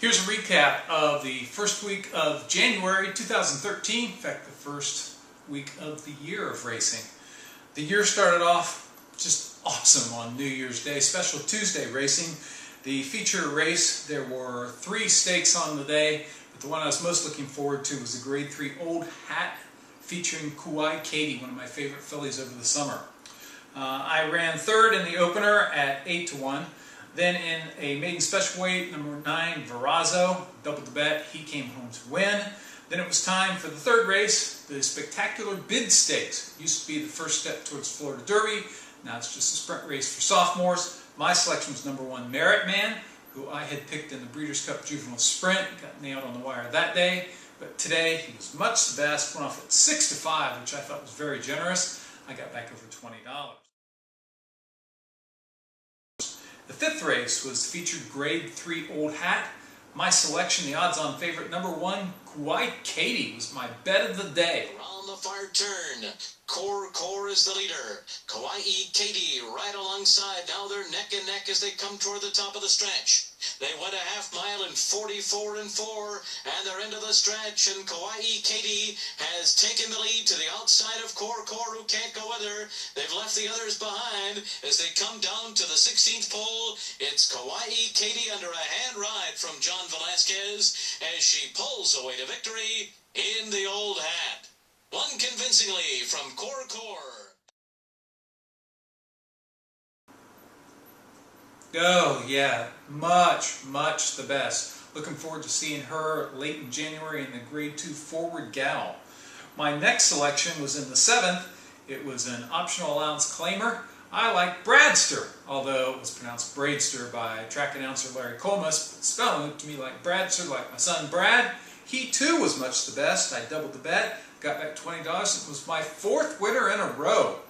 Here's a recap of the first week of January 2013, in fact the first week of the year of racing. The year started off just awesome on New Year's Day, Special Tuesday racing. The feature race, there were 3 stakes on the day, but the one I was most looking forward to was the Grade 3 Old Hat featuring Kauai Katie, one of my favorite fillies over the summer. I ran third in the opener at 8-1. Then in a maiden special weight, number 9, Verrazzo, doubled the bet. He came home to win. Then it was time for the third race, the Spectacular Bid Stakes. It used to be the first step towards Florida Derby. Now it's just a sprint race for sophomores. My selection was number 1, Merit Man, who I had picked in the Breeders' Cup Juvenile Sprint. Got nailed on the wire that day. But today he was much the best. Went off at 6-5, which I thought was very generous. I got back over $20. The fifth race was featured Grade 3 Old Hat. My selection, the odds-on favorite, number 1, Kauai Katie, was my bet of the day. Around the far turn, Core is the leader. Kauai Katie right alongside. Now they're neck and neck as they come toward the top of the stretch. They went a half mile in 44 and 4, and they're into the stretch, and Kauai Katie has taken the lead to the outside of Core, who can't go with her. They've left the others behind as they come down to the 16th pole. It's Kauai Katie under a hand ride from John Velasquez as she pulls away to victory in the Old Hat. Won convincingly from Core. Oh yeah, much the best. Looking forward to seeing her late in January in the Grade 2 Forward Gal. My next selection was in the 7th. It was an optional allowance claimer. I like Bradster, although it was pronounced Braidster by track announcer Larry Colmus, but spelling looked to me like Bradster, like my son Brad. He too was much the best. I doubled the bet, got back $20. It was my 4th winner in a row.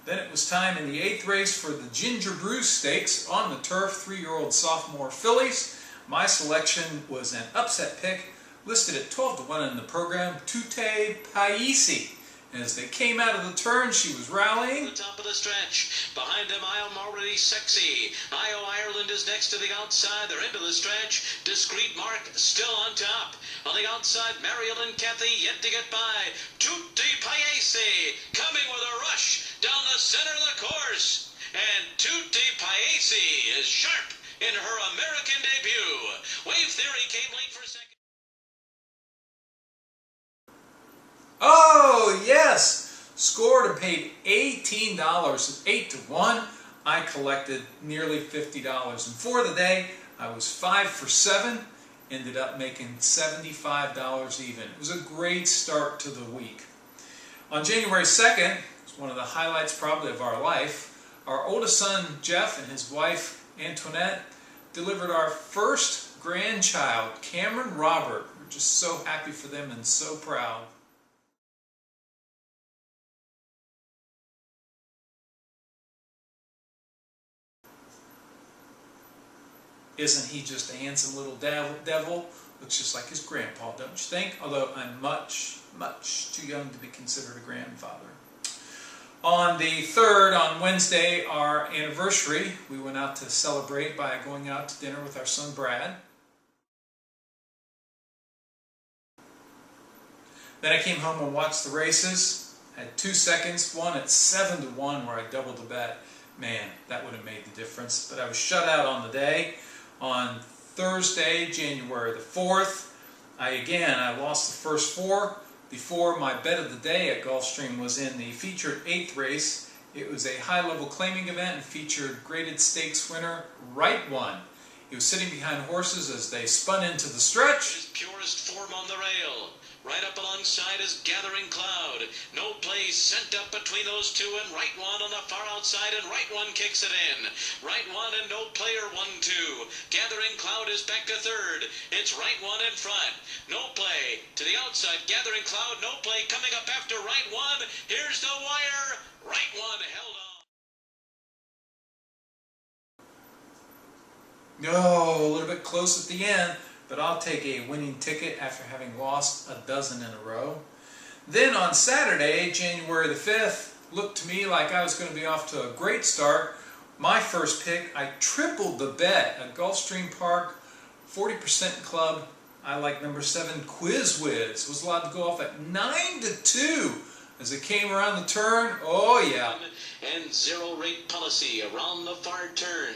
Then it was time in the 8th race for the Ginger Brew Stakes on the turf, 3-year-old sophomore fillies. My selection was an upset pick, listed at 12-1 in the program, Tute Paisi. As they came out of the turn, she was rallying. The top of the stretch. Behind them, I Am Already Sexy. IO Ireland is next to the outside. They're into the stretch. Discreet Mark still on top. On the outside, Mariel and Kathy yet to get by. Tutti Paese coming with a rush down the center of the course. And Tutti Paese is sharp in her American debut. Wave Theory came late for second. Oh, yes! Scored and paid $18 at 8-1. I collected nearly $50. And for the day, I was 5 for 7. Ended up making $75 even. It was a great start to the week. On January 2nd, it's one of the highlights probably of our life, our oldest son, Jeff, and his wife, Antoinette, delivered our first grandchild, Cameron Robert. We're just so happy for them and so proud. Isn't he just a handsome little devil? Looks just like his grandpa, don't you think? Although I'm much too young to be considered a grandfather. On the 3rd, on Wednesday, our anniversary, we went out to celebrate by going out to dinner with our son Brad. Then I came home and watched the races. Had 2 seconds, one at 7-1 where I doubled the bet. Man, that would have made the difference. But I was shut out on the day. On Thursday, January the 4th, I lost the first 4 before my bet of the day at Gulfstream was in the featured 8th race. It was a high-level claiming event and featured graded stakes winner Right One. He was sitting behind horses as they spun into the stretch. His purest form on the rail. Right up alongside is Gathering Cloud. No play sent up between those two, and Right One on the far outside, and Right One kicks it in. Right One and No Player 1-2. Gathering Cloud is back to 3rd. It's Right One in front. No play to the outside. Gathering Cloud, No play coming up after Right One. Here's the wire. Right One held on. No, a little bit close at the end, but I'll take a winning ticket after having lost a dozen in a row. Then on Saturday, January the 5th, looked to me like I was going to be off to a great start. My first pick, I tripled the bet at Gulfstream Park 40% club, I like number 7, Quiz Whiz. Was allowed to go off at 9-2 as it came around the turn. Oh yeah. And zero rate policy around the far turn.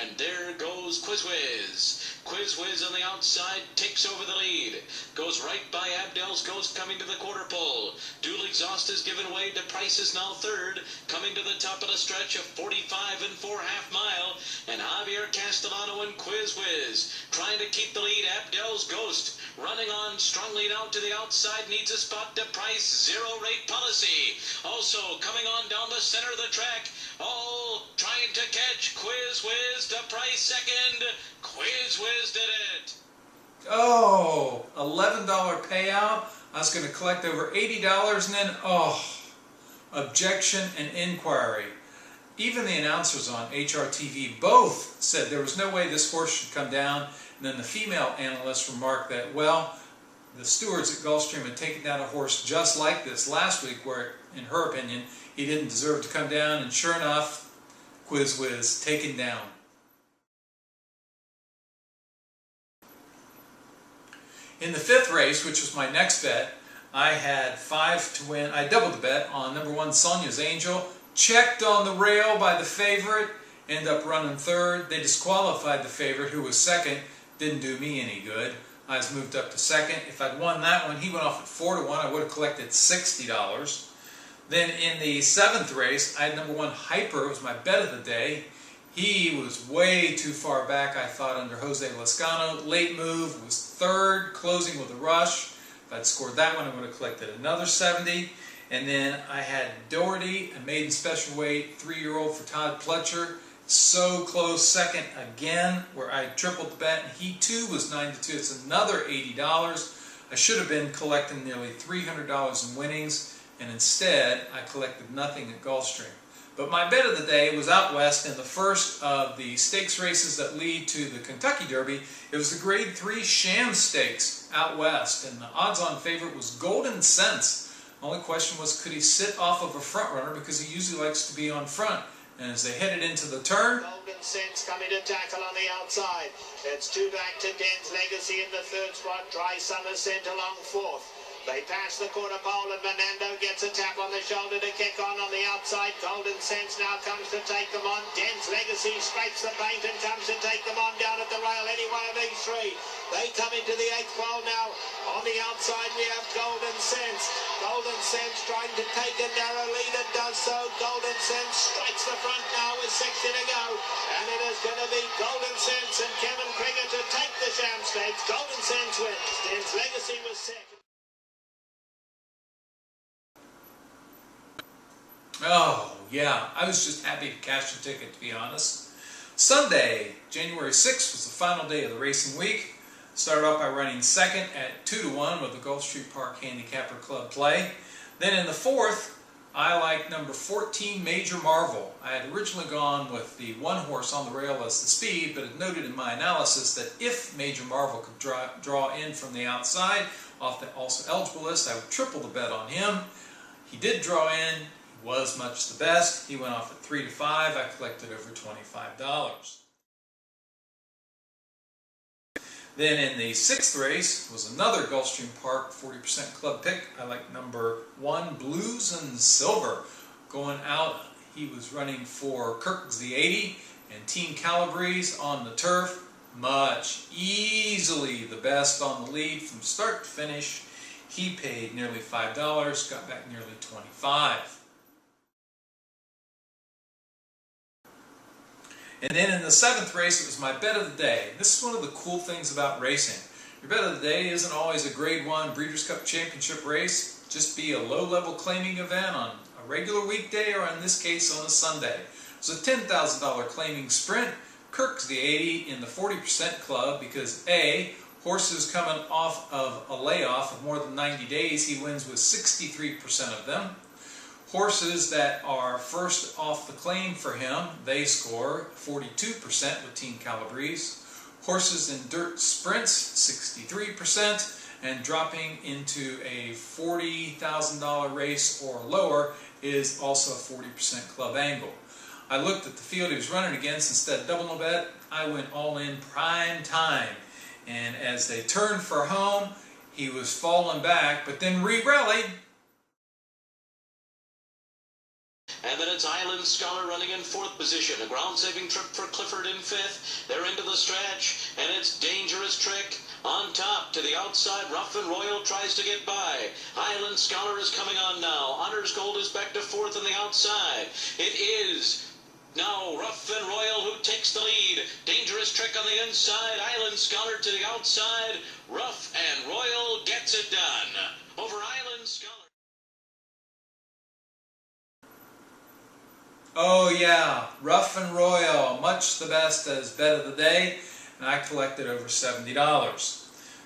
And there goes Quiz Whiz. Quiz Whiz on the outside takes over the lead. Goes right by Abdel's Ghost coming to the quarter pole. Dual Exhaust is given way to Price is now third. Coming to the top of the stretch of 45 and 4 half mile. And Javier Castellano and Quiz Whiz trying to keep the lead. Abdel's Ghost running on strongly now to the outside. Needs a spot to Price. Zero rate policy. Also coming on down the center of the track. All trying to catch Quiz Whiz to Price second. Quiz Whiz did it. Oh, $11 payout. I was going to collect over $80 and then, objection and inquiry. Even the announcers on HRTV both said there was no way this horse should come down. And then the female analyst remarked that, well, the stewards at Gulfstream had taken down a horse just like this last week where, in her opinion, he didn't deserve to come down. And sure enough, Quiz Whiz taken down. In the 5th race, which was my next bet, I had 5 to win. I doubled the bet on number 1, Sonia's Angel. Checked on the rail by the favorite. Ended up running 3rd. They disqualified the favorite, who was 2nd. Didn't do me any good. I was moved up to 2nd. If I'd won that one, he went off at 4-1. I would have collected $60. Then in the 7th race, I had number 1, Hyper. It was my bet of the day. He was way too far back, I thought, under Jose Lascano. Late move, was 3rd, closing with a rush. If I'd scored that one, I would have collected another 70. And then I had Doherty, a maiden special weight, 3-year-old for Todd Pletcher. So close, 2nd again, where I tripled the bet. And he too was 9-2. It's another $80. I should have been collecting nearly $300 in winnings, and instead I collected nothing at Gulfstream. But my bet of the day was out west in the first of the stakes races that lead to the Kentucky Derby. It was the Grade 3 Sham Stakes out west, and the odds-on favorite was Golden Sense. The only question was, could he sit off of a front runner, because he usually likes to be on front. And as they headed into the turn, Golden Sense coming to tackle on the outside. It's 2 back to Den's Legacy in the 3rd spot. Dry Summer sent along 4th. They pass the quarter pole and Fernando gets a tap on the shoulder to kick on the outside. Golden Sense now comes to take them on. Den's Legacy scrapes the paint and comes to take them on down at the rail. Any one of these 3. They come into the 8th pole now. On the outside we have Golden Sense. Golden Sense trying to take a narrow lead and does so. Golden Sense strikes the front now with 60 to go. And it is going to be Golden Sense and Kevin Krieger to take the Sham Stakes. Golden Sense wins. Den's Legacy was 2nd. oh yeah, I was just happy to cash the ticket, to be honest. Sunday, January 6th, was the final day of the racing week. Started off by running 2nd at 2-1 with the Gulfstream Park Handicapper Club play. Then in the 4th, I liked number 14, Major Marvel. I had originally gone with the 1 horse on the rail as the speed, but had noted in my analysis that if Major Marvel could draw in from the outside off the also eligible list, I would triple the bet on him. He did draw in. He was much the best. He went off at 3-5. I collected over $25. Then in the 6th race was another Gulfstream Park 40% club pick. I like number 1, Blues and Silver. Going out, he was running for Kirk's the 80 and Team Calabrese on the turf. Much easily the best on the lead from start to finish. He paid nearly $5, got back nearly $25. And then in the 7th race, it was my bet of the day. This is one of the cool things about racing. Your bet of the day isn't always a Grade 1 Breeders' Cup Championship race. Just be a low-level claiming event on a regular weekday, or in this case on a Sunday. It was a $10,000 claiming sprint. Kirk's the 80 in the 40% club because A, horses coming off of a layoff of more than 90 days, he wins with 63% of them. Horses that are first off the claim for him, they score 42% with Team Calabrese. Horses in dirt sprints, 63%. And dropping into a $40,000 race or lower is also a 40% club angle. I looked at the field he was running against. Instead of doubling the bet, I went all in prime time. and as they turned for home, he was falling back, but then re-rallied. And then it's Island Scholar running in 4th position. A ground-saving trip for Clifford in 5th. They're into the stretch, and it's Dangerous Trick on top. To the outside, Rough and Royal tries to get by. Island Scholar is coming on now. Honors Gold is back to 4th on the outside. It is now Rough and Royal who takes the lead. Dangerous Trick on the inside. Island Scholar to the outside. Rough and Royal gets it done. Over Island Scholar. Oh yeah, Rough and Royal, much the best as bet of the day, and I collected over $70.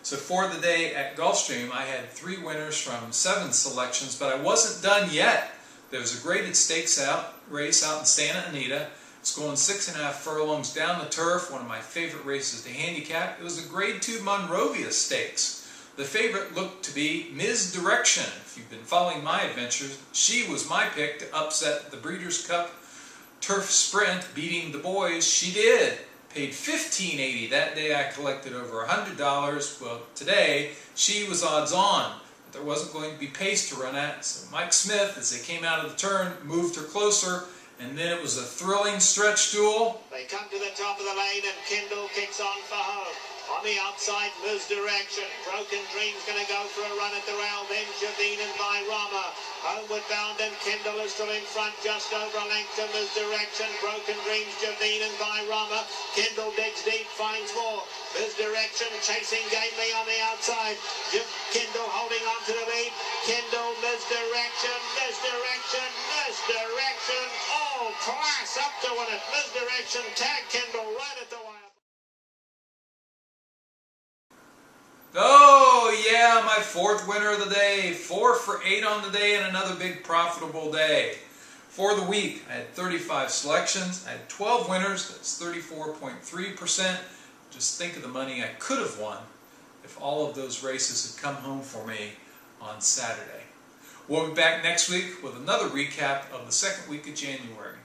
So for the day at Gulfstream, I had 3 winners from 7 selections, but I wasn't done yet. There was a graded stakes race out in Santa Anita. It's going 6.5 furlongs down the turf, one of my favorite races to handicap. It was a Grade 2 Monrovia Stakes. The favorite looked to be Ms. Direction. If you've been following my adventures, she was my pick to upset the Breeders' Cup Turf Sprint, beating the boys. She did. Paid $15.80. That day I collected over $100. Well, today she was odds on, but there wasn't going to be pace to run at. So Mike Smith, as they came out of the turn, moved her closer, and then it was a thrilling stretch duel. They come to the top of the lane and Kendall kicks on for home. On the outside, Misdirection. Broken Dream's going to go for a run at the rail. Then Javine and Rama. Homeward Bound and Kendall is still in front, just over a length to Misdirection. Broken Dreams, Javine and Rama. Kendall digs deep, finds more. Misdirection chasing gamely on the outside. Kendall holding on to the lead. Kendall, Misdirection, Misdirection, Misdirection. Oh, class up to win it. Misdirection tag Kendall right at the wire. Oh yeah, my 4th winner of the day. 4 for 8 on the day and another big profitable day. For the week, I had 35 selections. I had 12 winners. That's 34.3%. Just think of the money I could have won if all of those races had come home for me on Saturday. We'll be back next week with another recap of the 2nd week of January.